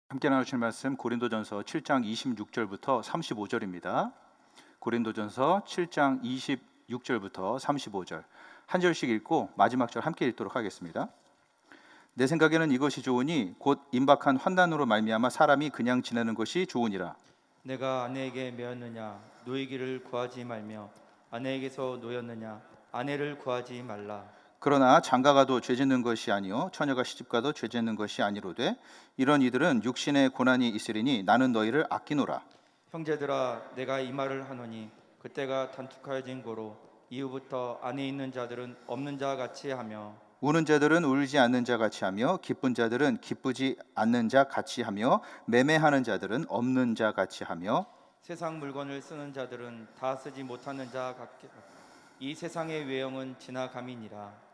함께 나누실 말씀 고린도전서 7장 26절부터 35절입니다. 고린도전서 7장 26절부터 35절 한 절씩 읽고 마지막 절 함께 읽도록 하겠습니다. 내 생각에는 이것이 좋으니 곧 임박한 환난으로 말미암아 사람이 그냥 지내는 것이 좋으니라. 내가 아내에게 매었느냐 노이기를 구하지 말며 아내에게서 노였느냐 아내를 구하지 말라. 그러나 장가가도 죄짓는 것이 아니요 처녀가 시집가도 죄짓는 것이 아니로되 이런 이들은 육신의 고난이 있으리니 나는 너희를 아끼노라. 형제들아 내가 이 말을 하노니 그때가 단축하여진 고로 이후부터 안에 있는 자들은 없는 자 같이 하며 우는 자들은 울지 않는 자 같이 하며 기쁜 자들은 기쁘지 않는 자 같이 하며 매매하는 자들은 없는 자 같이 하며 세상 물건을 쓰는 자들은 다 쓰지 못하는 자 같게 이 세상의 외형은 지나감이니라.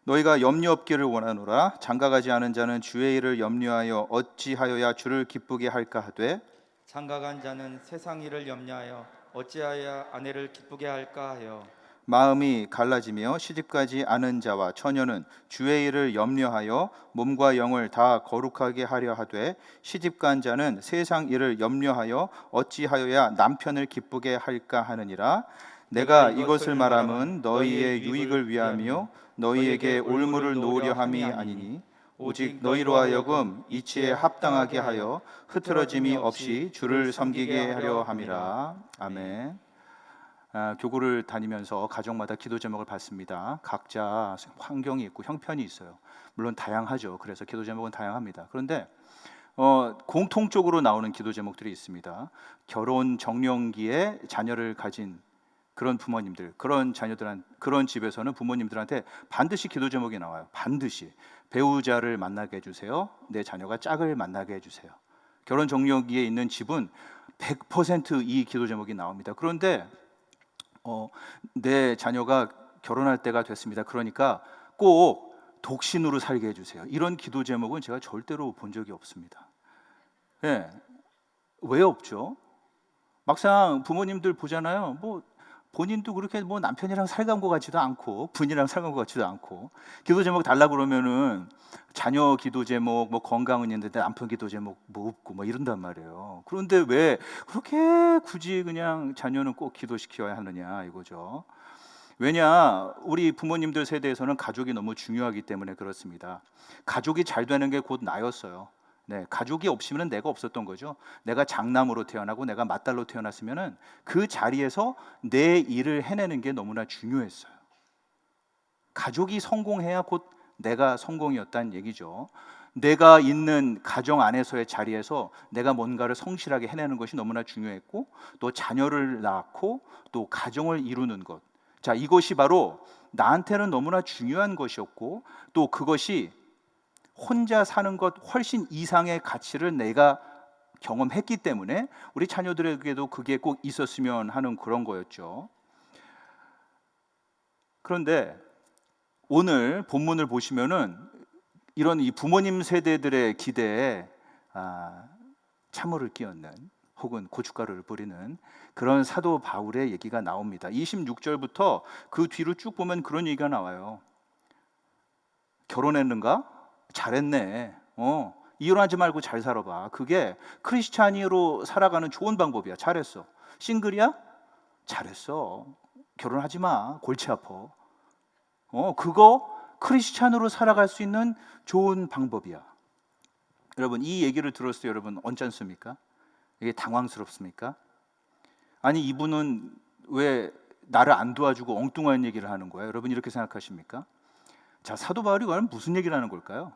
너희가 염려 없기를 원하노라. 장가가지 않은 자는 주의 일을 염려하여 어찌하여야 주를 기쁘게 할까 하되 장가간 자는 세상 일을 염려하여 어찌하여 아내를 기쁘게 할까 하여 마음이 갈라지며 시집가지 않은 자와 처녀는 주의 일을 염려하여 몸과 영을 다 거룩하게 하려 하되 시집간 자는 세상 일을 염려하여 어찌하여야 남편을 기쁘게 할까 하느니라. 내가 이것을 말함은 너희의 유익을 위하며 너희에게 올무를 놓으려 함이 아니니 오직 너희로 하여금 이치에 합당하게 하여 흐트러짐이 없이 주를 섬기게 하려 함이라. 아멘. 교구를 다니면서 가정마다 기도 제목을 받습니다. 각자 환경이 있고 형편이 있어요. 물론 다양하죠. 그래서 기도 제목은 다양합니다. 그런데 공통적으로 나오는 기도 제목들이 있습니다. 결혼 정년기에 자녀를 가진 그런 부모님들, 그런 집에서는 부모님들한테 반드시 기도 제목이 나와요. 반드시 배우자를 만나게 해주세요. 내 자녀가 짝을 만나게 해주세요. 결혼 정년기에 있는 집은 100%이 기도 제목이 나옵니다. 그런데 내 자녀가 결혼할 때가 됐습니다. 그러니까 꼭 독신으로 살게 해주세요. 이런 기도 제목은 제가 절대로 본 적이 없습니다. 예, 왜 없죠? 막상 부모님들 보잖아요. 뭐 본인도 그렇게 뭐 남편이랑 살간 것 같지도 않고 부인이랑 살간 것 같지도 않고 기도 제목 달라 그러면은 자녀 기도 제목 뭐 건강은 있는데 남편 기도 제목 뭐 없고 뭐 이런단 말이에요. 그런데 왜 그렇게 굳이 그냥 자녀는 꼭 기도시켜야 하느냐 이거죠. 왜냐, 우리 부모님들 세대에서는 가족이 너무 중요하기 때문에 그렇습니다. 가족이 잘 되는 게 곧 나였어요. 네, 가족이 없으면 내가 없었던 거죠. 내가 장남으로 태어나고 내가 맏딸로 태어났으면은 그 자리에서 내 일을 해내는 게 너무나 중요했어요. 가족이 성공해야 곧 내가 성공이었다는 얘기죠. 내가 있는 가정 안에서의 자리에서 내가 뭔가를 성실하게 해내는 것이 너무나 중요했고 또 자녀를 낳고 또 가정을 이루는 것. 자, 이것이 바로 나한테는 너무나 중요한 것이었고 또 그것이 혼자 사는 것 훨씬 이상의 가치를 내가 경험했기 때문에 우리 자녀들에게도 그게 꼭 있었으면 하는 그런 거였죠. 그런데 오늘 본문을 보시면은 이런 이 부모님 세대들의 기대에 찬물을 끼얹는 혹은 고춧가루를 뿌리는 그런 사도 바울의 얘기가 나옵니다. 26절부터 그 뒤로 쭉 보면 그런 얘기가 나와요. 결혼했는가? 잘했네. 이혼하지 말고 잘 살아봐. 그게 크리스찬으로 살아가는 좋은 방법이야. 잘했어. 싱글이야? 잘했어. 결혼하지 마. 골치 아파. 그거 크리스찬으로 살아갈 수 있는 좋은 방법이야. 여러분, 이 얘기를 들었을 때 여러분 언짢습니까? 이게 당황스럽습니까? 아니, 이분은 왜 나를 안 도와주고 엉뚱한 얘기를 하는 거야? 여러분 이렇게 생각하십니까? 자, 사도 바울이 과연 무슨 얘기를 하는 걸까요?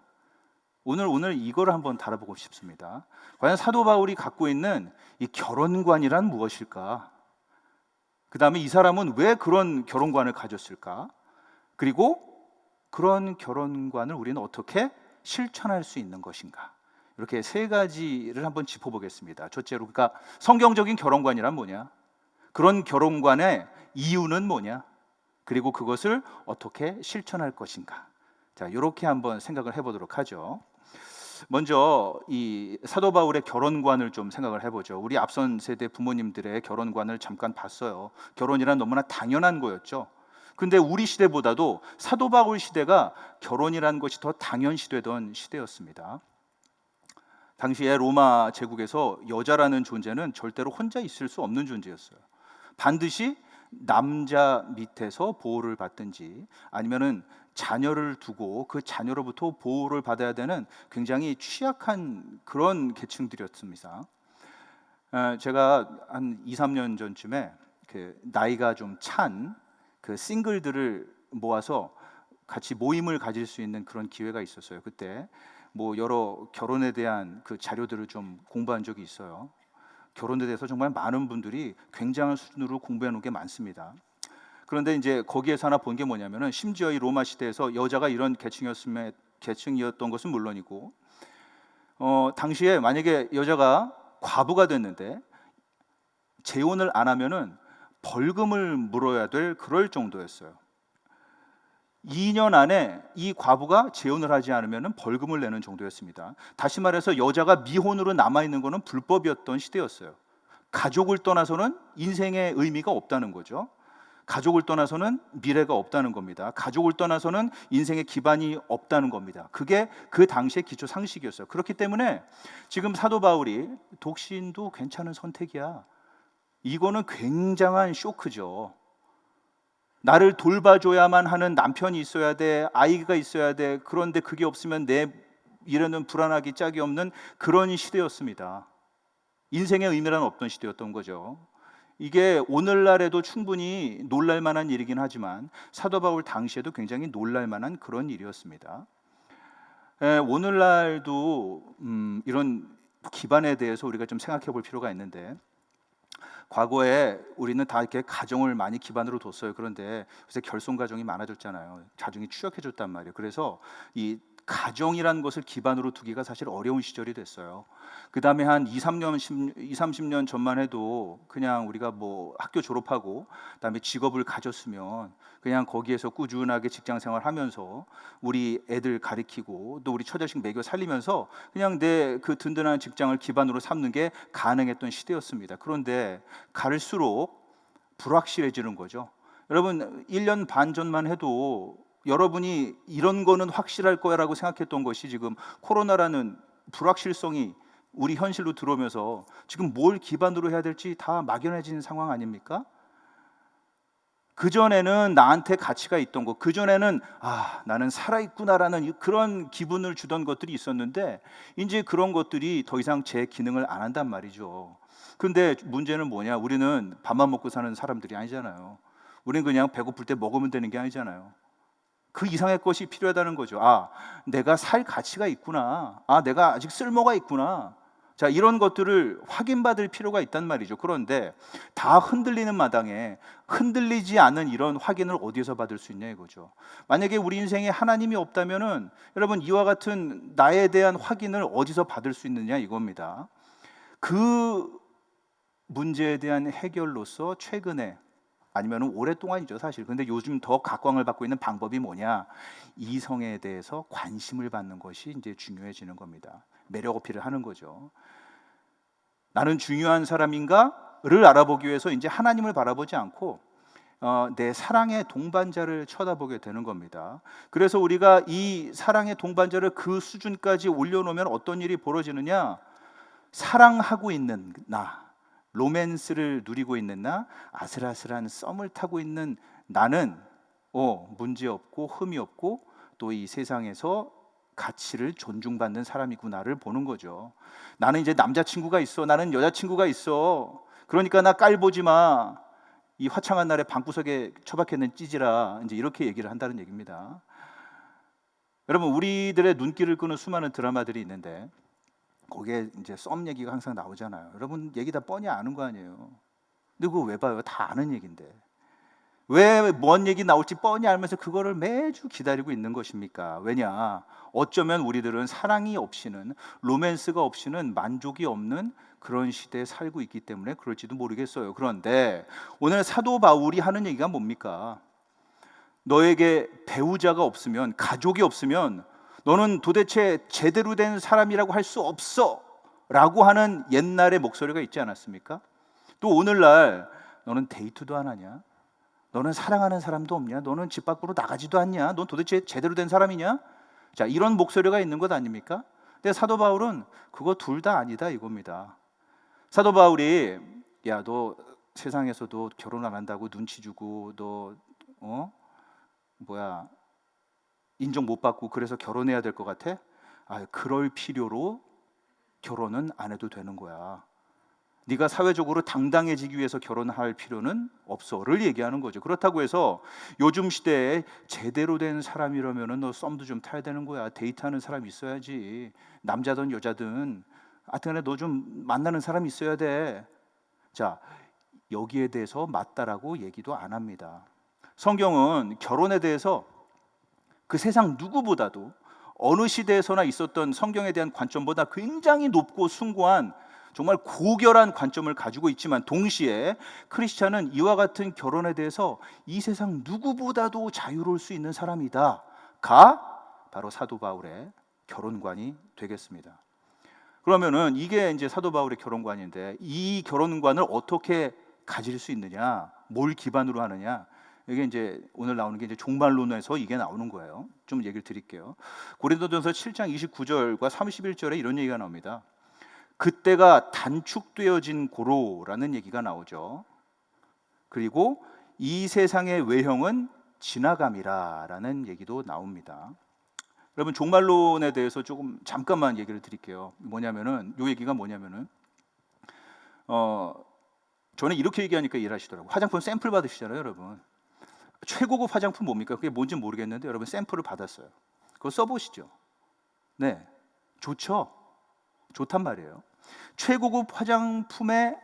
오늘 이걸 한번 다뤄보고 싶습니다. 과연 사도 바울이 갖고 있는 이 결혼관이란 무엇일까? 그 다음에 이 사람은 왜 그런 결혼관을 가졌을까? 그리고 그런 결혼관을 우리는 어떻게 실천할 수 있는 것인가? 이렇게 세 가지를 한번 짚어보겠습니다. 첫째로, 그러니까 성경적인 결혼관이란 뭐냐? 그런 결혼관의 이유는 뭐냐? 그리고 그것을 어떻게 실천할 것인가? 자, 이렇게 한번 생각을 해보도록 하죠. 먼저 이 사도 바울의 결혼관을 좀 생각을 해보죠. 우리 앞선 세대 부모님들의 결혼관을 잠깐 봤어요. 결혼이란 너무나 당연한 거였죠. 근데 우리 시대보다도 사도 바울 시대가 결혼이라는 것이 더 당연시되던 시대였습니다. 당시에 로마 제국에서 여자라는 존재는 절대로 혼자 있을 수 없는 존재였어요. 반드시 남자 밑에서 보호를 받든지 아니면은 자녀를 두고 그 자녀로부터 보호를 받아야 되는 굉장히 취약한 그런 계층들이었습니다. 제가 한 2, 3년 전쯤에 그 나이가 좀 찬 그 싱글들을 모아서 같이 모임을 가질 수 있는 그런 기회가 있었어요. 그때 뭐 여러 결혼에 대한 그 자료들을 좀 공부한 적이 있어요. 결혼에 대해서 정말 많은 분들이 굉장한 수준으로 공부해 놓은 게 많습니다. 그런데 이제 거기에서 하나 본 게 뭐냐면은 심지어 이 로마 시대에서 여자가 이런 계층이었던 것은 물론이고 당시에 만약에 여자가 과부가 됐는데 재혼을 안 하면은 벌금을 물어야 될 그럴 정도였어요. 2년 안에 이 과부가 재혼을 하지 않으면 벌금을 내는 정도였습니다. 다시 말해서 여자가 미혼으로 남아있는 것은 불법이었던 시대였어요. 가족을 떠나서는 인생의 의미가 없다는 거죠. 가족을 떠나서는 미래가 없다는 겁니다. 가족을 떠나서는 인생의 기반이 없다는 겁니다. 그게 그 당시의 기초 상식이었어요. 그렇기 때문에 지금 사도 바울이 독신도 괜찮은 선택이야, 이거는 굉장한 쇼크죠. 나를 돌봐줘야만 하는 남편이 있어야 돼, 아이가 있어야 돼. 그런데 그게 없으면 내 미래는 불안하기 짝이 없는 그런 시대였습니다. 인생의 의미란 없던 시대였던 거죠. 이게 오늘날에도 충분히 놀랄만한 일이긴 하지만 사도 바울 당시에도 굉장히 놀랄만한 그런 일이었습니다. 오늘날도 이런 기반에 대해서 우리가 좀 생각해 볼 필요가 있는데, 과거에 우리는 다 이렇게 가정을 많이 기반으로 뒀어요. 그런데 요새 결손 가정이 많아졌잖아요. 가정이 추락해졌단 말이에요. 그래서 이 가정이라는 것을 기반으로 두기가 사실 어려운 시절이 됐어요. 그 다음에 한 2, 30년 전만 해도 그냥 우리가 뭐 학교 졸업하고 그다음에 직업을 가졌으면 그냥 거기에서 꾸준하게 직장 생활하면서 우리 애들 가리키고 또 우리 처자식 먹여 살리면서 그냥 내 그 든든한 직장을 기반으로 삼는 게 가능했던 시대였습니다. 그런데 갈수록 불확실해지는 거죠. 여러분, 1년 반 전만 해도 여러분이 이런 거는 확실할 거야라고 생각했던 것이 지금 코로나라는 불확실성이 우리 현실로 들어오면서 지금 뭘 기반으로 해야 될지 다 막연해진 상황 아닙니까? 그전에는 나한테 가치가 있던 것, 그전에는 나는 살아있구나라는 그런 기분을 주던 것들이 있었는데 이제 그런 것들이 더 이상 제 기능을 안 한단 말이죠. 근데 문제는 뭐냐? 우리는 밥만 먹고 사는 사람들이 아니잖아요. 우리는 그냥 배고플 때 먹으면 되는 게 아니잖아요. 그 이상의 것이 필요하다는 거죠. 내가 살 가치가 있구나. 내가 아직 쓸모가 있구나. 자, 이런 것들을 확인받을 필요가 있단 말이죠. 그런데 다 흔들리는 마당에 흔들리지 않은 이런 확인을 어디에서 받을 수 있냐 이거죠. 만약에 우리 인생에 하나님이 없다면은 여러분, 이와 같은 나에 대한 확인을 어디서 받을 수 있느냐 이겁니다. 그 문제에 대한 해결로서 최근에, 아니면 오랫동안이죠 사실. 근데 요즘 더 각광을 받고 있는 방법이 뭐냐? 이성에 대해서 관심을 받는 것이 이제 중요해지는 겁니다. 매력 어필을 하는 거죠. 나는 중요한 사람인가를 알아보기 위해서 이제 하나님을 바라보지 않고 내 사랑의 동반자를 쳐다보게 되는 겁니다. 그래서 우리가 이 사랑의 동반자를 그 수준까지 올려놓으면 어떤 일이 벌어지느냐? 사랑하고 있는 나, 로맨스를 누리고 있는 나, 아슬아슬한 썸을 타고 있는 나는 문제없고 흠이 없고 또 이 세상에서 가치를 존중받는 사람이구나를 보는 거죠. 나는 이제 남자친구가 있어, 나는 여자친구가 있어, 그러니까 나 깔보지 마, 이 화창한 날에 방구석에 처박혀있는 찌질아, 이제 이렇게 얘기를 한다는 얘기입니다. 여러분, 우리들의 눈길을 끄는 수많은 드라마들이 있는데 거기에 이제 썸 얘기가 항상 나오잖아요. 여러분, 얘기 다 뻔히 아는 거 아니에요. 근데 그거 왜 봐요? 다 아는 얘기인데 왜 뭔 얘기 나올지 뻔히 알면서 그거를 매주 기다리고 있는 것입니까? 왜냐? 어쩌면 우리들은 사랑이 없이는, 로맨스가 없이는 만족이 없는 그런 시대에 살고 있기 때문에 그럴지도 모르겠어요. 그런데 오늘 사도 바울이 하는 얘기가 뭡니까? 너에게 배우자가 없으면, 가족이 없으면 너는 도대체 제대로 된 사람이라고 할 수 없어 라고 하는 옛날의 목소리가 있지 않았습니까? 또 오늘날 너는 데이트도 안 하냐? 너는 사랑하는 사람도 없냐? 너는 집 밖으로 나가지도 않냐? 넌 도대체 제대로 된 사람이냐? 자, 이런 목소리가 있는 것 아닙니까? 근데 사도 바울은 그거 둘 다 아니다 이겁니다. 사도 바울이 야, 너 세상에서도 결혼 안 한다고 눈치 주고 너 뭐야 인정 못 받고 그래서 결혼해야 될 것 같아? 아, 그럴 필요로 결혼은 안 해도 되는 거야. 네가 사회적으로 당당해지기 위해서 결혼할 필요는 없어를 얘기하는 거죠. 그렇다고 해서 요즘 시대에 제대로 된 사람이라면은 너 썸도 좀 타야 되는 거야. 데이트하는 사람 있어야지. 남자든 여자든 하여튼간에 너 좀 만나는 사람 있어야 돼. 자, 여기에 대해서 맞다라고 얘기도 안 합니다. 성경은 결혼에 대해서 그 세상 누구보다도 어느 시대에서나 있었던 성경에 대한 관점보다 굉장히 높고 숭고한 정말 고결한 관점을 가지고 있지만 동시에 크리스찬은 이와 같은 결혼에 대해서 이 세상 누구보다도 자유로울 수 있는 사람이다가 바로 사도 바울의 결혼관이 되겠습니다. 그러면은 이게 이제 사도 바울의 결혼관인데 이 결혼관을 어떻게 가질 수 있느냐, 뭘 기반으로 하느냐, 이게 이제 오늘 나오는 게 이제 종말론에서 이게 나오는 거예요. 좀 얘기를 드릴게요. 고린도전서 7장 29절과 31절에 이런 얘기가 나옵니다. 그때가 단축되어진 고로라는 얘기가 나오죠. 그리고 이 세상의 외형은 지나감이라라는 얘기도 나옵니다. 여러분 종말론에 대해서 조금 잠깐만 얘기를 드릴게요. 뭐냐면은 요 얘기가 뭐냐면은 저는 이렇게 얘기하니까 이해하시더라고요. 화장품 샘플 받으시잖아요, 여러분. 최고급 화장품 뭡니까? 그게 뭔지 모르겠는데 여러분 샘플을 받았어요. 그거 써보시죠. 네, 좋죠. 좋단 말이에요. 최고급 화장품의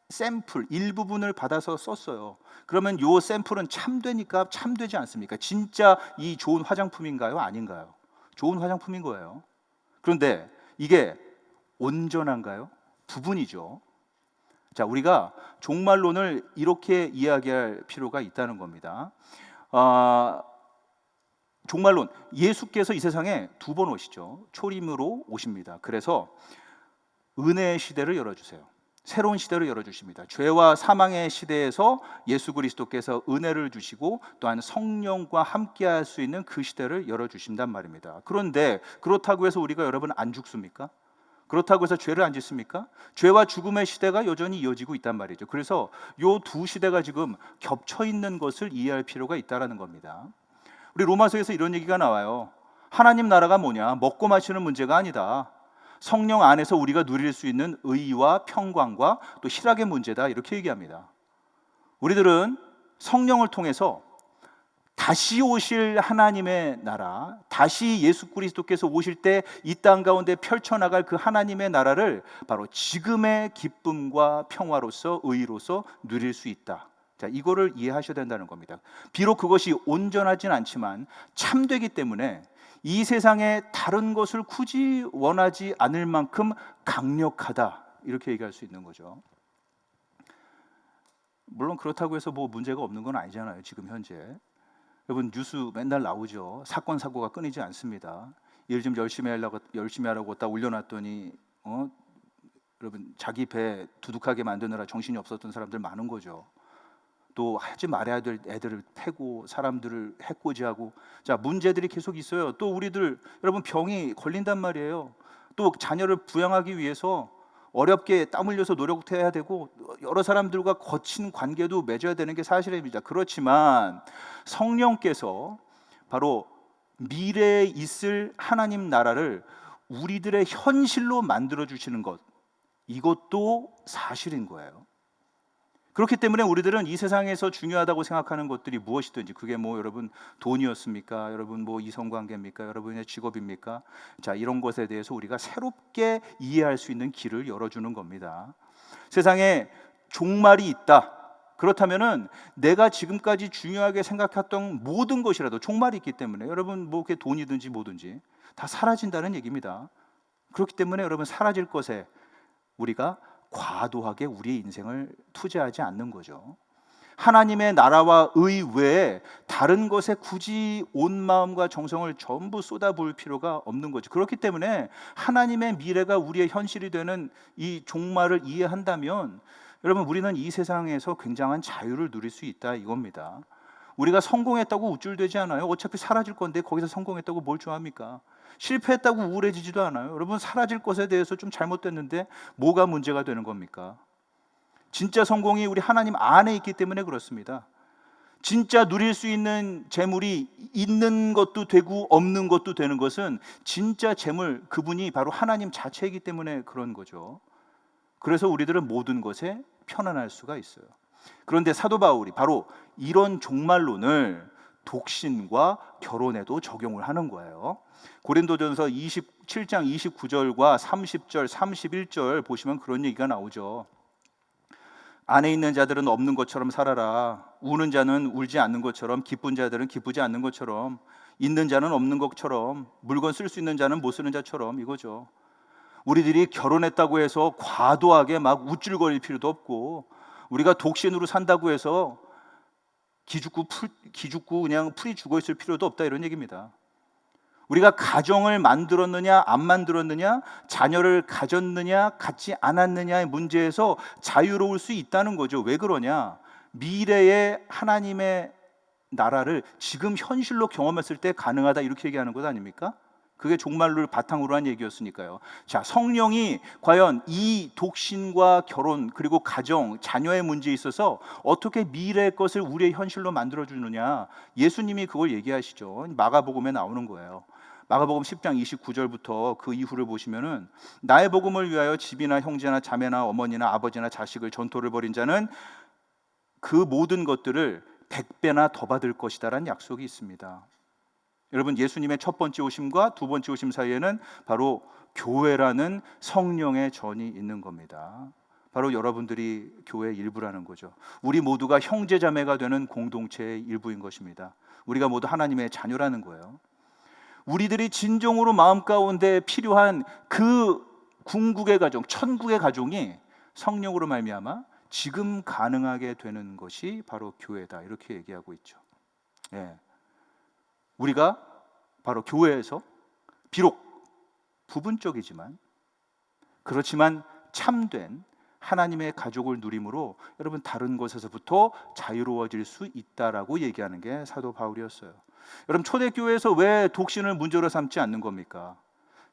샘플 일부분을 받아서 썼어요. 그러면 요 샘플은 참되니까 참되지 않습니까? 진짜 이 좋은 화장품인가요? 아닌가요? 좋은 화장품인 거예요. 그런데 이게 온전한가요? 부분이죠. 자, 우리가 종말론을 이렇게 이야기할 필요가 있다는 겁니다. 종말론, 예수께서 이 세상에 두 번 오시죠. 초림으로 오십니다. 그래서 은혜의 시대를 열어주세요. 새로운 시대를 열어주십니다. 죄와 사망의 시대에서 예수 그리스도께서 은혜를 주시고 또한 성령과 함께할 수 있는 그 시대를 열어주신단 말입니다. 그런데 그렇다고 해서 우리가 여러분 안 죽습니까? 그렇다고 해서 죄를 안 짓습니까? 죄와 죽음의 시대가 여전히 이어지고 있단 말이죠. 그래서 요 두 시대가 지금 겹쳐 있는 것을 이해할 필요가 있다는 겁니다. 우리 로마서에서 이런 얘기가 나와요. 하나님 나라가 뭐냐? 먹고 마시는 문제가 아니다. 성령 안에서 우리가 누릴 수 있는 의와 평강과 또 희락의 문제다, 이렇게 얘기합니다. 우리들은 성령을 통해서 다시 오실 하나님의 나라, 다시 예수 그리스도께서 오실 때 이 땅 가운데 펼쳐나갈 그 하나님의 나라를 바로 지금의 기쁨과 평화로서 의로서 누릴 수 있다. 자, 이거를 이해하셔야 된다는 겁니다. 비록 그것이 온전하진 않지만 참되기 때문에 이 세상에 다른 것을 굳이 원하지 않을 만큼 강력하다, 이렇게 얘기할 수 있는 거죠. 물론 그렇다고 해서 뭐 문제가 없는 건 아니잖아요. 지금 현재 여러분 뉴스 맨날 나오죠. 사건 사고가 끊이지 않습니다. 일 좀 열심히 하라고 딱 올려놨더니 여러분 자기 배 두둑하게 만드느라 정신이 없었던 사람들 많은 거죠. 또 하지 말아야 될 애들을 패고 사람들을 해코지하고, 자, 문제들이 계속 있어요. 또 우리들 여러분 병이 걸린단 말이에요. 또 자녀를 부양하기 위해서 어렵게 땀 흘려서 노력해야 되고 여러 사람들과 거친 관계도 맺어야 되는 게 사실입니다. 그렇지만 성령께서 바로 미래에 있을 하나님 나라를 우리들의 현실로 만들어 주시는 것, 이것도 사실인 거예요. 그렇기 때문에 우리들은 이 세상에서 중요하다고 생각하는 것들이 무엇이든지, 그게 뭐 여러분 돈이었습니까? 여러분 뭐 이성관계입니까? 여러분의 직업입니까? 자, 이런 것에 대해서 우리가 새롭게 이해할 수 있는 길을 열어주는 겁니다. 세상에 종말이 있다. 그렇다면은 내가 지금까지 중요하게 생각했던 모든 것이라도 종말이 있기 때문에 여러분 뭐 그게 돈이든지 뭐든지 다 사라진다는 얘기입니다. 그렇기 때문에 여러분 사라질 것에 우리가 과도하게 우리의 인생을 투자하지 않는 거죠. 하나님의 나라와 의 외에 다른 것에 굳이 온 마음과 정성을 전부 쏟아부을 필요가 없는 거죠. 그렇기 때문에 하나님의 미래가 우리의 현실이 되는 이 종말을 이해한다면 여러분 우리는 이 세상에서 굉장한 자유를 누릴 수 있다, 이겁니다. 우리가 성공했다고 우쭐대지 않아요. 어차피 사라질 건데 거기서 성공했다고 뭘 좋아합니까? 실패했다고 우울해지지도 않아요. 여러분, 사라질 것에 대해서 좀 잘못됐는데 뭐가 문제가 되는 겁니까? 진짜 성공이 우리 하나님 안에 있기 때문에 그렇습니다. 진짜 누릴 수 있는 재물이 있는 것도 되고 없는 것도 되는 것은 진짜 재물, 그분이 바로 하나님 자체이기 때문에 그런 거죠. 그래서 우리들은 모든 것에 편안할 수가 있어요. 그런데 사도 바울이 바로 이런 종말론을 독신과 결혼에도 적용을 하는 거예요. 고린도전서 27장 29절과 30절, 31절 보시면 그런 얘기가 나오죠. 안에 있는 자들은 없는 것처럼 살아라. 우는 자는 울지 않는 것처럼, 기쁜 자들은 기쁘지 않는 것처럼, 있는 자는 없는 것처럼, 물건 쓸 수 있는 자는 못 쓰는 자처럼, 이거죠. 우리들이 결혼했다고 해서 과도하게 막 우쭐거릴 필요도 없고, 우리가 독신으로 산다고 해서 기죽고 그냥 풀이 죽어 있을 필요도 없다, 이런 얘기입니다. 우리가 가정을 만들었느냐 안 만들었느냐, 자녀를 가졌느냐 갖지 않았느냐의 문제에서 자유로울 수 있다는 거죠. 왜 그러냐? 미래의 하나님의 나라를 지금 현실로 경험했을 때 가능하다, 이렇게 얘기하는 것 아닙니까? 그게 종말론을 바탕으로 한 얘기였으니까요. 자, 성령이 과연 이 독신과 결혼, 그리고 가정, 자녀의 문제에 있어서 어떻게 미래의 것을 우리의 현실로 만들어주느냐, 예수님이 그걸 얘기하시죠. 마가복음에 나오는 거예요. 마가복음 10장 29절부터 그 이후를 보시면은, 나의 복음을 위하여 집이나 형제나 자매나 어머니나 아버지나 자식을 전토를 벌인 자는 그 모든 것들을 100배나 더 받을 것이다라는 약속이 있습니다. 여러분, 예수님의 첫 번째 오심과 두 번째 오심 사이에는 바로 교회라는 성령의 전이 있는 겁니다. 바로 여러분들이 교회의 일부라는 거죠. 우리 모두가 형제 자매가 되는 공동체의 일부인 것입니다. 우리가 모두 하나님의 자녀라는 거예요. 우리들이 진정으로 마음 가운데 필요한 그 궁극의 가정, 천국의 가정이 성령으로 말미암아 지금 가능하게 되는 것이 바로 교회다, 이렇게 얘기하고 있죠. 예. 우리가 바로 교회에서 비록 부분적이지만, 그렇지만 참된 하나님의 가족을 누림으로 여러분 다른 것에서부터 자유로워질 수 있다라고 얘기하는 게 사도 바울이었어요. 여러분, 초대교회에서 왜 독신을 문제로 삼지 않는 겁니까?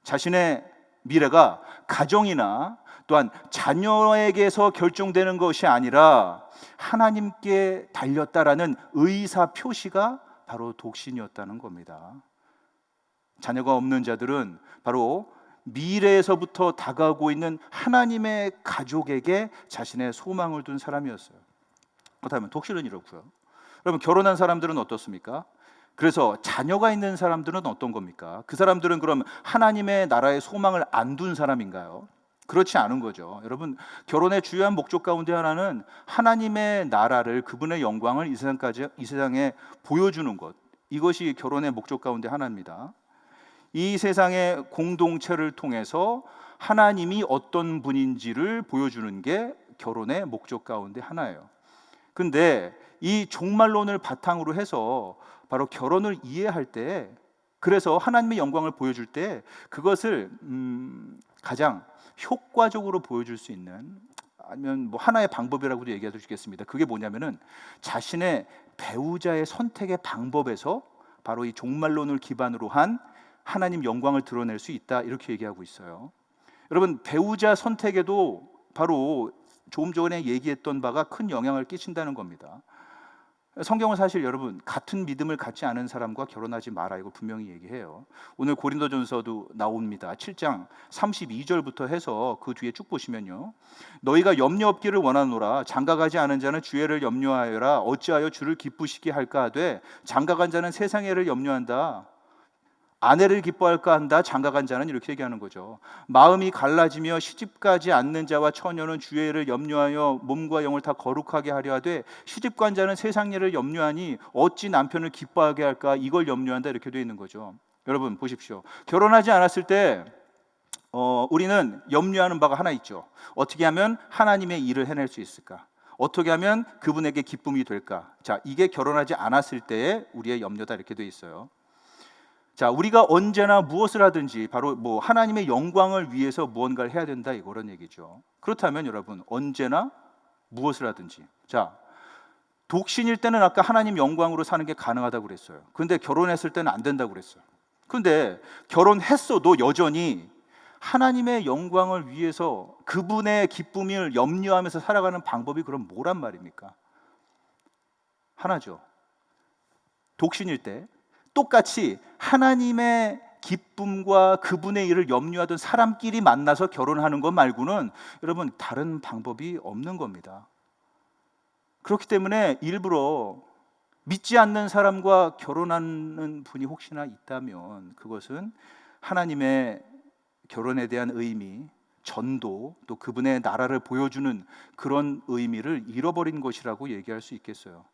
자신의 미래가 가정이나 또한 자녀에게서 결정되는 것이 아니라 하나님께 달렸다라는 의사 표시가 바로 독신이었다는 겁니다. 자녀가 없는 자들은 바로 미래에서부터 다가오고 있는 하나님의 가족에게 자신의 소망을 둔 사람이었어요. 그렇다면 독신은 이렇고요. 여러분, 결혼한 사람들은 어떻습니까? 그래서 자녀가 있는 사람들은 어떤 겁니까? 그 사람들은 그럼 하나님의 나라의 소망을 안 둔 사람인가요? 그렇지 않은 거죠. 여러분, 결혼의 주요한 목적 가운데 하나는 하나님의 나라를, 그분의 영광을 이 세상에 보여주는 것, 이것이 결혼의 목적 가운데 하나입니다. 이 세상의 공동체를 통해서 하나님이 어떤 분인지를 보여주는 게 결혼의 목적 가운데 하나예요. 근데 이 종말론을 바탕으로 해서 바로 결혼을 이해할 때, 그래서 하나님의 영광을 보여줄 때 그것을 가장 효과적으로 보여줄 수 있는, 아니면 뭐 하나의 방법이라고도 얘기할 수 있겠습니다. 그게 뭐냐면은 자신의 배우자의 선택의 방법에서 바로 이 종말론을 기반으로 한 하나님 영광을 드러낼 수 있다, 이렇게 얘기하고 있어요. 여러분, 배우자 선택에도 바로 조금 전에 얘기했던 바가 큰 영향을 끼친다는 겁니다. 성경은 사실 여러분, 같은 믿음을 갖지 않은 사람과 결혼하지 마라, 이거 분명히 얘기해요. 오늘 고린도전서도 나옵니다. 7장 32절부터 해서 그 뒤에 쭉 보시면요, 너희가 염려 없기를 원하노라. 장가가지 않은 자는 주애를 염려하여라. 어찌하여 주를 기쁘시게 할까 하되 장가간 자는 세상의 애를 염려한다. 아내를 기뻐할까 한다. 장가간 자는, 이렇게 얘기하는 거죠. 마음이 갈라지며 시집가지 않는 자와 처녀는 주의 일을 염려하여 몸과 영을 다 거룩하게 하려 하되 시집간 자는 세상 일을 염려하니 어찌 남편을 기뻐하게 할까, 이걸 염려한다, 이렇게 되어 있는 거죠. 여러분 보십시오. 결혼하지 않았을 때 우리는 염려하는 바가 하나 있죠. 어떻게 하면 하나님의 일을 해낼 수 있을까? 어떻게 하면 그분에게 기쁨이 될까? 자, 이게 결혼하지 않았을 때의 우리의 염려다, 이렇게 되어 있어요. 자, 우리가 언제나 무엇을 하든지 바로 뭐 하나님의 영광을 위해서 무언가를 해야 된다, 이런 얘기죠. 그렇다면 여러분, 언제나 무엇을 하든지, 자, 독신일 때는 아까 하나님 영광으로 사는 게 가능하다고 그랬어요. 그런데 결혼했을 때는 안 된다고 그랬어요. 그런데 결혼했어도 여전히 하나님의 영광을 위해서 그분의 기쁨을 염려하면서 살아가는 방법이 그럼 뭐란 말입니까? 하나죠. 독신일 때 똑같이 하나님의 기쁨과 그분의 일을 염려하던 사람끼리 만나서 결혼하는 것 말고는 여러분 다른 방법이 없는 겁니다. 그렇기 때문에 일부러 믿지 않는 사람과 결혼하는 분이 혹시나 있다면 그것은 하나님의 결혼에 대한 의미, 전도, 또 그분의 나라를 보여주는 그런 의미를 잃어버린 것이라고 얘기할 수 있겠어요.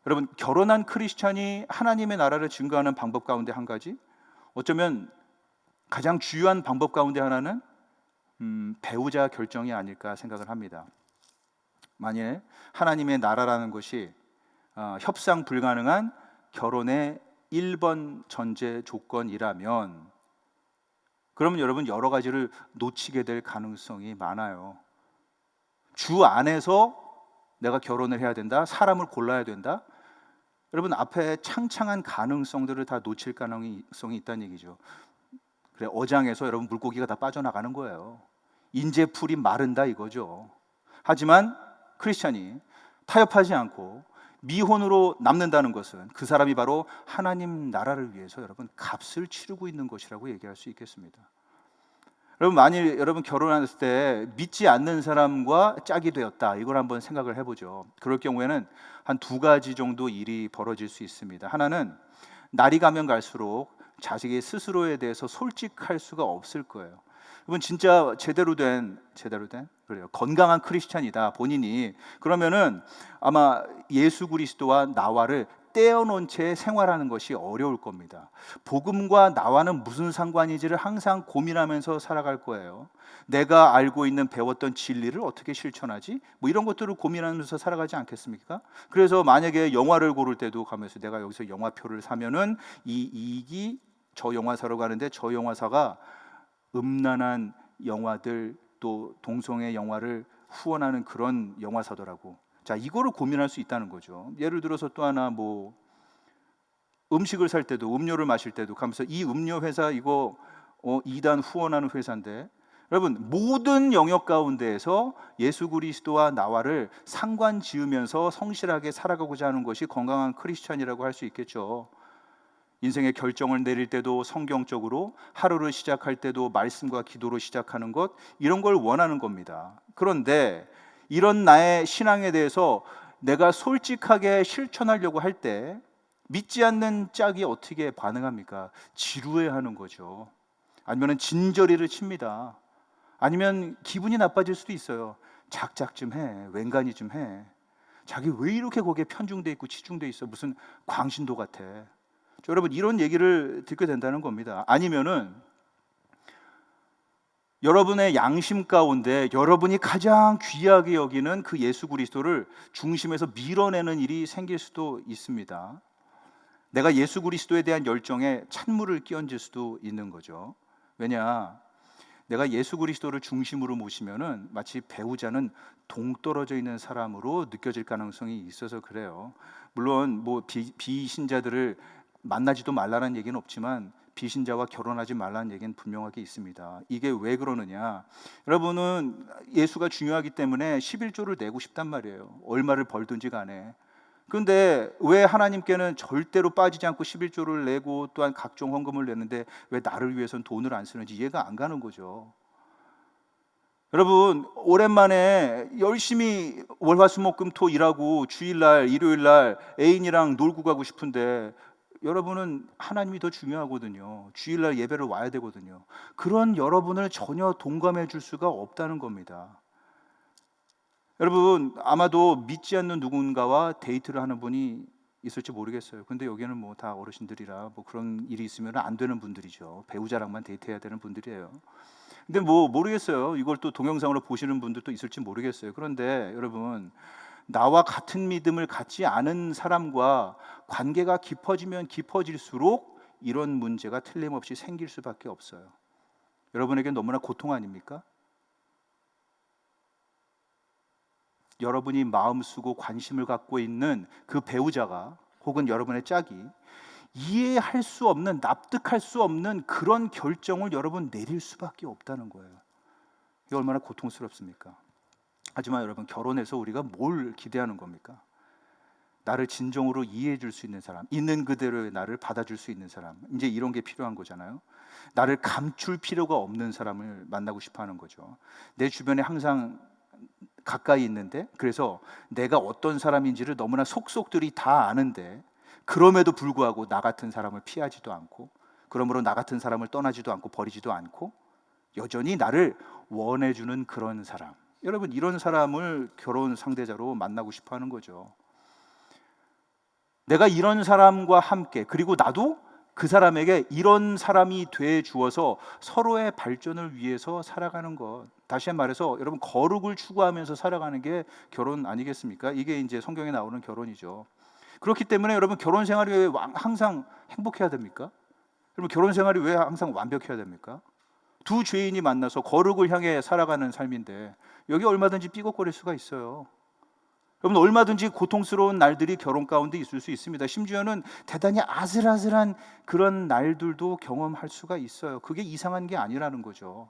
여러분, 결혼한 크리스찬이 하나님의 나라를 증거하는 방법 가운데 한 가지, 어쩌면 가장 주요한 방법 가운데 하나는 배우자 결정이 아닐까 생각을 합니다. 만일 하나님의 나라라는 것이 협상 불가능한 결혼의 1번 전제 조건이라면 그러면 여러분 여러 가지를 놓치게 될 가능성이 많아요. 주 안에서 내가 결혼을 해야 된다, 사람을 골라야 된다, 여러분 앞에 창창한 가능성들을 다 놓칠 가능성이 있다는 얘기죠. 그래, 어장에서 여러분 물고기가 다 빠져나가는 거예요. 인재풀이 마른다 이거죠. 하지만 크리스찬이 타협하지 않고 미혼으로 남는다는 것은 그 사람이 바로 하나님 나라를 위해서 여러분 값을 치르고 있는 것이라고 얘기할 수 있겠습니다. 여러분 만일 여러분 결혼했을 때 믿지 않는 사람과 짝이 되었다, 이걸 한번 생각을 해보죠. 그럴 경우에는 한 두 가지 정도 일이 벌어질 수 있습니다. 하나는 날이 가면 갈수록 자식의 스스로에 대해서 솔직할 수가 없을 거예요. 여러분 진짜 제대로 된 그래요, 건강한 크리스찬이다 본인이, 그러면은 아마 예수 그리스도와 나와를 떼어놓은 채 생활하는 것이 어려울 겁니다. 복음과 나와는 무슨 상관이지를 항상 고민하면서 살아갈 거예요. 내가 알고 있는 배웠던 진리를 어떻게 실천하지? 뭐 이런 것들을 고민하면서 살아가지 않겠습니까? 그래서 만약에 영화를 고를 때도 가면서 내가 여기서 영화표를 사면은 이 이익이 저 영화사로 가는데 저 영화사가 음란한 영화들 또 동성애 영화를 후원하는 그런 영화사더라고. 자, 이거를 고민할 수 있다는 거죠. 예를 들어서 또 하나, 뭐 음식을 살 때도 음료를 마실 때도 가면서 이 음료 회사 이거 이단 후원하는 회사인데, 여러분 모든 영역 가운데에서 예수 그리스도와 나와를 상관 지으면서 성실하게 살아가고자 하는 것이 건강한 크리스찬이라고 할 수 있겠죠. 인생의 결정을 내릴 때도 성경적으로, 하루를 시작할 때도 말씀과 기도로 시작하는 것, 이런 걸 원하는 겁니다. 그런데 이런 나의 신앙에 대해서 내가 솔직하게 실천하려고 할 때 믿지 않는 짝이 어떻게 반응합니까? 지루해하는 거죠. 아니면 진저리를 칩니다. 아니면 기분이 나빠질 수도 있어요. 작작 좀 해, 웬간히 좀 해. 자기 왜 이렇게 거기에 편중돼 있고 치중돼 있어? 무슨 광신도 같아. 여러분 이런 얘기를 듣게 된다는 겁니다. 아니면은 여러분의 양심 가운데 여러분이 가장 귀하게 여기는 그 예수 그리스도를 중심에서 밀어내는 일이 생길 수도 있습니다. 내가 예수 그리스도에 대한 열정에 찬물을 끼얹을 수도 있는 거죠. 왜냐, 내가 예수 그리스도를 중심으로 모시면은 마치 배우자는 동떨어져 있는 사람으로 느껴질 가능성이 있어서 그래요. 물론 뭐 비신자들을 만나지도 말라는 얘기는 없지만 비신자와 결혼하지 말라는 얘기는 분명하게 있습니다. 이게 왜 그러느냐, 여러분은 예수가 중요하기 때문에 11조를 내고 싶단 말이에요. 얼마를 벌든지 간에. 그런데 왜 하나님께는 절대로 빠지지 않고 11조를 내고 또한 각종 헌금을 내는데 왜 나를 위해서는 돈을 안 쓰는지 이해가 안 가는 거죠. 여러분 오랜만에 열심히 월화수목금토 일하고 주일날 일요일날 애인이랑 놀고 가고 싶은데 여러분은 하나님이 더 중요하거든요. 주일날 예배를 와야 되거든요. 그런 여러분을 전혀 동감해 줄 수가 없다는 겁니다. 여러분 아마도 믿지 않는 누군가와 데이트를 하는 분이 있을지 모르겠어요. 근데 여기는 뭐 다 어르신들이라 뭐 그런 일이 있으면 안 되는 분들이죠. 배우자랑만 데이트해야 되는 분들이에요. 근데 뭐 모르겠어요. 이걸 또 동영상으로 보시는 분들도 있을지 모르겠어요. 그런데 여러분 나와 같은 믿음을 갖지 않은 사람과 관계가 깊어지면 깊어질수록 이런 문제가 틀림없이 생길 수밖에 없어요. 여러분에게 너무나 고통 아닙니까? 여러분이 마음 쓰고 관심을 갖고 있는 그 배우자가 혹은 여러분의 짝이 이해할 수 없는, 납득할 수 없는 그런 결정을 여러분 내릴 수밖에 없다는 거예요. 이게 얼마나 고통스럽습니까? 하지만 여러분, 결혼해서 우리가 뭘 기대하는 겁니까? 나를 진정으로 이해해 줄 수 있는 사람, 있는 그대로의 나를 받아줄 수 있는 사람, 이제 이런 게 필요한 거잖아요. 나를 감출 필요가 없는 사람을 만나고 싶어 하는 거죠. 내 주변에 항상 가까이 있는데, 그래서 내가 어떤 사람인지를 너무나 속속들이 다 아는데, 그럼에도 불구하고 나 같은 사람을 피하지도 않고, 그러므로 나 같은 사람을 떠나지도 않고 버리지도 않고 여전히 나를 원해주는 그런 사람, 여러분, 이런 사람을 결혼 상대자로 만나고 싶어 하는 거죠. 내가 이런 사람과 함께, 그리고 나도 그 사람에게 이런 사람이 돼 주어서 서로의 발전을 위해서 살아가는 것. 다시 말해서 여러분, 거룩을 추구하면서 살아가는 게 결혼 아니겠습니까? 이게 이제 성경에 나오는 결혼이죠. 그렇기 때문에 여러분, 결혼 생활이 왜 항상 행복해야 됩니까? 여러분, 결혼 생활이 왜 항상 완벽해야 됩니까? 두 죄인이 만나서 거룩을 향해 살아가는 삶인데 여기 얼마든지 삐걱거릴 수가 있어요. 여러분, 얼마든지 고통스러운 날들이 결혼 가운데 있을 수 있습니다. 심지어는 대단히 아슬아슬한 그런 날들도 경험할 수가 있어요. 그게 이상한 게 아니라는 거죠.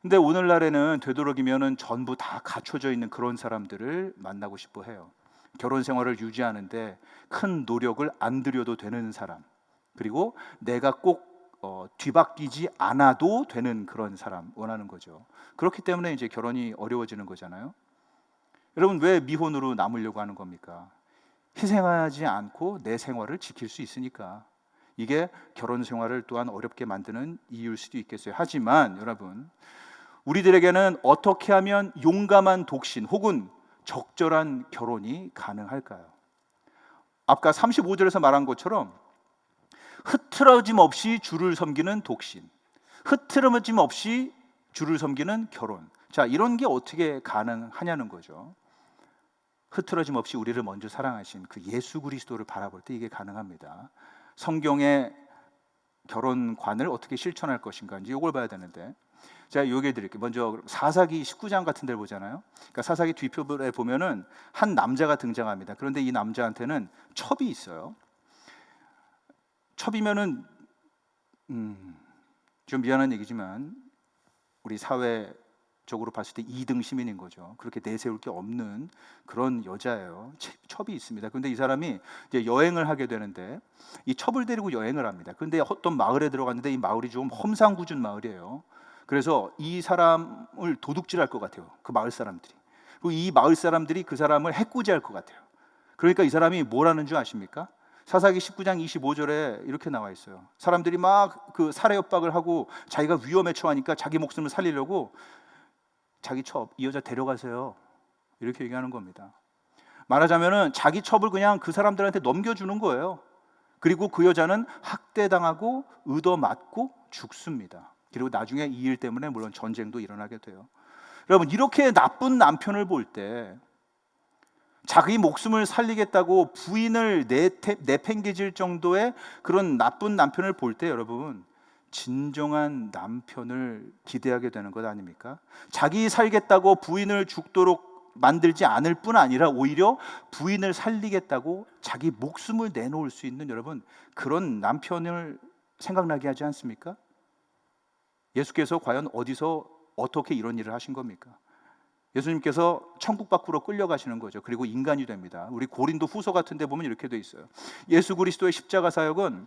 근데 오늘날에는 되도록이면은 전부 다 갖춰져 있는 그런 사람들을 만나고 싶어 해요. 결혼 생활을 유지하는데 큰 노력을 안 들여도 되는 사람, 그리고 내가 꼭 뒤바뀌지 않아도 되는 그런 사람 원하는 거죠. 그렇기 때문에 이제 결혼이 어려워지는 거잖아요. 여러분, 왜 미혼으로 남으려고 하는 겁니까? 희생하지 않고 내 생활을 지킬 수 있으니까. 이게 결혼 생활을 또한 어렵게 만드는 이유일 수도 있겠어요. 하지만 여러분, 우리들에게는 어떻게 하면 용감한 독신 혹은 적절한 결혼이 가능할까요? 아까 35절에서 말한 것처럼 흐트러짐 없이 주를 섬기는 독신, 흐트러짐 없이 주를 섬기는 결혼. 자, 이런 게 어떻게 가능하냐는 거죠. 흐트러짐 없이 우리를 먼저 사랑하신 그 예수 그리스도를 바라볼 때 이게 가능합니다. 성경의 결혼관을 어떻게 실천할 것인가, 이제 이걸 봐야 되는데, 제가 요게 드릴게요. 먼저 사사기 19장 같은 데를 보잖아요. 그러니까 사사기 뒤편에 보면은 한 남자가 등장합니다. 그런데 이 남자한테는 첩이 있어요. 첩이면은 좀 미안한 얘기지만 우리 사회적으로 봤을 때 2등 시민인 거죠. 그렇게 내세울 게 없는 그런 여자예요. 첩이 있습니다. 그런데 이 사람이 이제 여행을 하게 되는데 이 첩을 데리고 여행을 합니다. 그런데 어떤 마을에 들어갔는데 이 마을이 좀 험상궂은 마을이에요. 그래서 이 사람을 도둑질할 것 같아요. 그 마을 사람들이. 그리고 이 마을 사람들이 그 사람을 해코지할 것 같아요. 그러니까 이 사람이 뭘 하는 줄 아십니까? 사사기 19장 25절에 이렇게 나와 있어요. 사람들이 막 그 살해 협박을 하고 자기가 위험에 처하니까 자기 목숨을 살리려고 자기 첩, 이 여자 데려가세요, 이렇게 얘기하는 겁니다. 말하자면은 자기 첩을 그냥 그 사람들한테 넘겨주는 거예요. 그리고 그 여자는 학대당하고 얻어맞고 죽습니다. 그리고 나중에 이 일 때문에 물론 전쟁도 일어나게 돼요. 여러분, 이렇게 나쁜 남편을 볼 때 자기 목숨을 살리겠다고 부인을 내팽개칠 정도의 그런 나쁜 남편을 볼 때 여러분, 진정한 남편을 기대하게 되는 것 아닙니까? 자기 살겠다고 부인을 죽도록 만들지 않을 뿐 아니라 오히려 부인을 살리겠다고 자기 목숨을 내놓을 수 있는, 여러분, 그런 남편을 생각나게 하지 않습니까? 예수께서 과연 어디서 어떻게 이런 일을 하신 겁니까? 예수님께서 천국 밖으로 끌려가시는 거죠. 그리고 인간이 됩니다. 우리 고린도 후서 같은 데 보면 이렇게 돼 있어요. 예수 그리스도의 십자가 사역은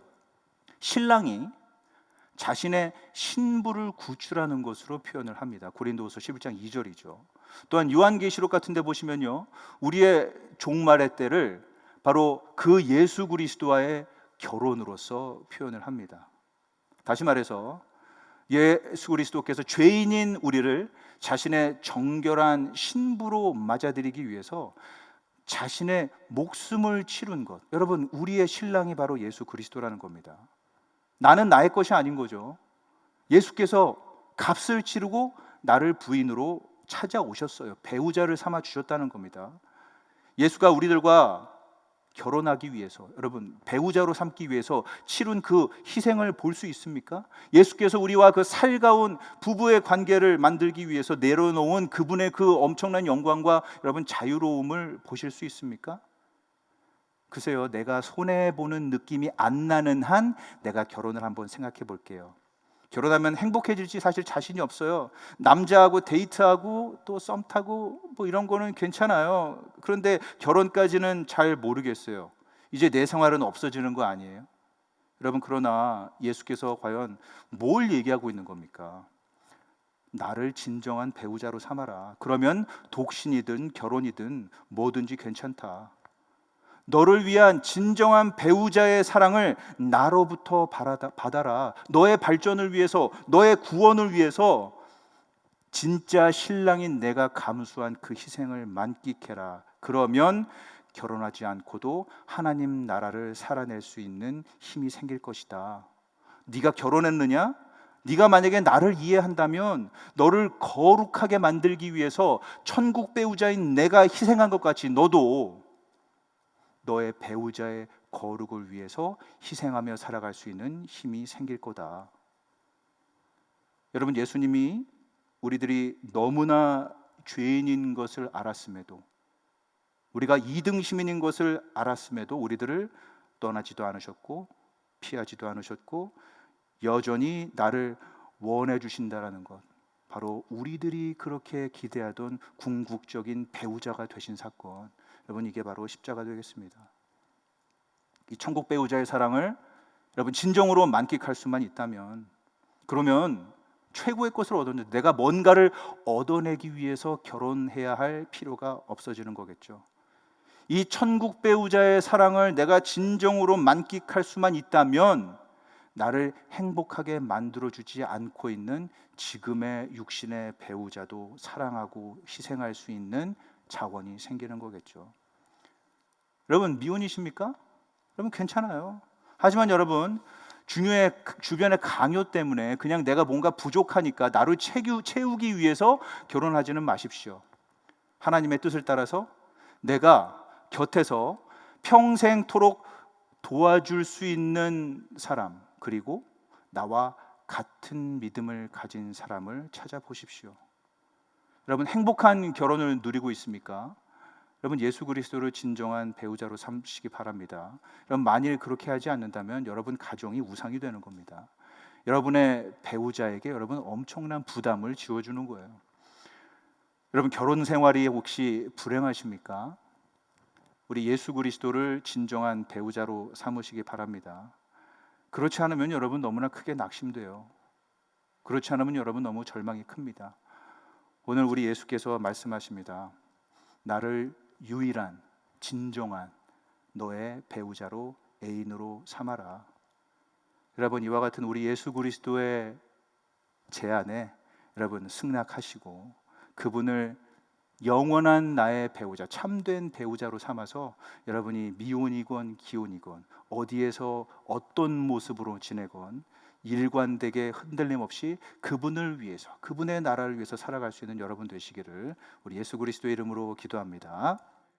신랑이 자신의 신부를 구출하는 것으로 표현을 합니다. 고린도후서 11장 2절이죠. 또한 요한계시록 같은 데 보시면요, 우리의 종말의 때를 바로 그 예수 그리스도와의 결혼으로서 표현을 합니다. 다시 말해서 예수 그리스도께서 죄인인 우리를 자신의 정결한 신부로 맞아들이기 위해서 자신의 목숨을 치른 것, 여러분, 우리의 신랑이 바로 예수 그리스도라는 겁니다. 나는 나의 것이 아닌 거죠. 예수께서 값을 치르고 나를 부인으로 찾아오셨어요. 배우자를 삼아 주셨다는 겁니다. 예수가 우리들과 결혼하기 위해서, 여러분, 배우자로 삼기 위해서 치른 그 희생을 볼 수 있습니까? 예수께서 우리와 그 살가운 부부의 관계를 만들기 위해서 내려놓은 그분의 그 엄청난 영광과 여러분 자유로움을 보실 수 있습니까? 글쎄요, 내가 손해보는 느낌이 안 나는 한 내가 결혼을 한번 생각해 볼게요. 결혼하면 행복해질지 사실 자신이 없어요. 남자하고 데이트하고 또 썸 타고 뭐 이런 거는 괜찮아요. 그런데 결혼까지는 잘 모르겠어요. 이제 내 생활은 없어지는 거 아니에요? 여러분, 그러나 예수께서 과연 뭘 얘기하고 있는 겁니까? 나를 진정한 배우자로 삼아라. 그러면 독신이든 결혼이든 뭐든지 괜찮다. 너를 위한 진정한 배우자의 사랑을 나로부터 받아라. 너의 발전을 위해서, 너의 구원을 위해서 진짜 신랑인 내가 감수한 그 희생을 만끽해라. 그러면 결혼하지 않고도 하나님 나라를 살아낼 수 있는 힘이 생길 것이다. 네가 결혼했느냐? 네가 만약에 나를 이해한다면 너를 거룩하게 만들기 위해서 천국 배우자인 내가 희생한 것 같이 너도 너의 배우자의 거룩을 위해서 희생하며 살아갈 수 있는 힘이 생길 거다. 여러분, 예수님이 우리들이 너무나 죄인인 것을 알았음에도, 우리가 이등 시민인 것을 알았음에도 우리들을 떠나지도 않으셨고 피하지도 않으셨고 여전히 나를 원해 주신다라는 것, 바로 우리들이 그렇게 기대하던 궁극적인 배우자가 되신 사건, 여러분, 이게 바로 십자가 되겠습니다. 이 천국 배우자의 사랑을 여러분 진정으로 만끽할 수만 있다면, 그러면 최고의 것을 얻었는데 내가 뭔가를 얻어내기 위해서 결혼해야 할 필요가 없어지는 거겠죠. 이 천국 배우자의 사랑을 내가 진정으로 만끽할 수만 있다면 나를 행복하게 만들어주지 않고 있는 지금의 육신의 배우자도 사랑하고 희생할 수 있는 자원이 생기는 거겠죠. 여러분, 미혼이십니까? 여러분, 괜찮아요. 하지만 여러분, 주변의 강요 때문에 그냥 내가 뭔가 부족하니까 나를 채우기 위해서 결혼하지는 마십시오. 하나님의 뜻을 따라서 내가 곁에서 평생토록 도와줄 수 있는 사람, 그리고 나와 같은 믿음을 가진 사람을 찾아보십시오. 여러분, 행복한 결혼을 누리고 있습니까? 여러분, 예수 그리스도를 진정한 배우자로 삼시기 바랍니다. 여러분, 만일 그렇게 하지 않는다면 여러분 가정이 우상이 되는 겁니다. 여러분의 배우자에게 여러분 엄청난 부담을 지어주는 거예요. 여러분, 결혼 생활이 혹시 불행하십니까? 우리 예수 그리스도를 진정한 배우자로 삼으시기 바랍니다. 그렇지 않으면 여러분 너무나 크게 낙심돼요. 그렇지 않으면 여러분 너무 절망이 큽니다. 오늘 우리 예수께서 말씀하십니다. 나를 유일한 진정한 너의 배우자로, 애인으로 삼아라. 여러분, 이와 같은 우리 예수 그리스도의 제안에 여러분 승낙하시고 그분을 영원한 나의 배우자, 참된 배우자로 삼아서 여러분이 미혼이건 기혼이건 어디에서 어떤 모습으로 지내건 일관되게 흔들림 없이 그분을 위해서, 그분의 나라를 위해서 살아갈 수 있는 여러분 되시기를 우리 예수 그리스도의 이름으로 기도합니다.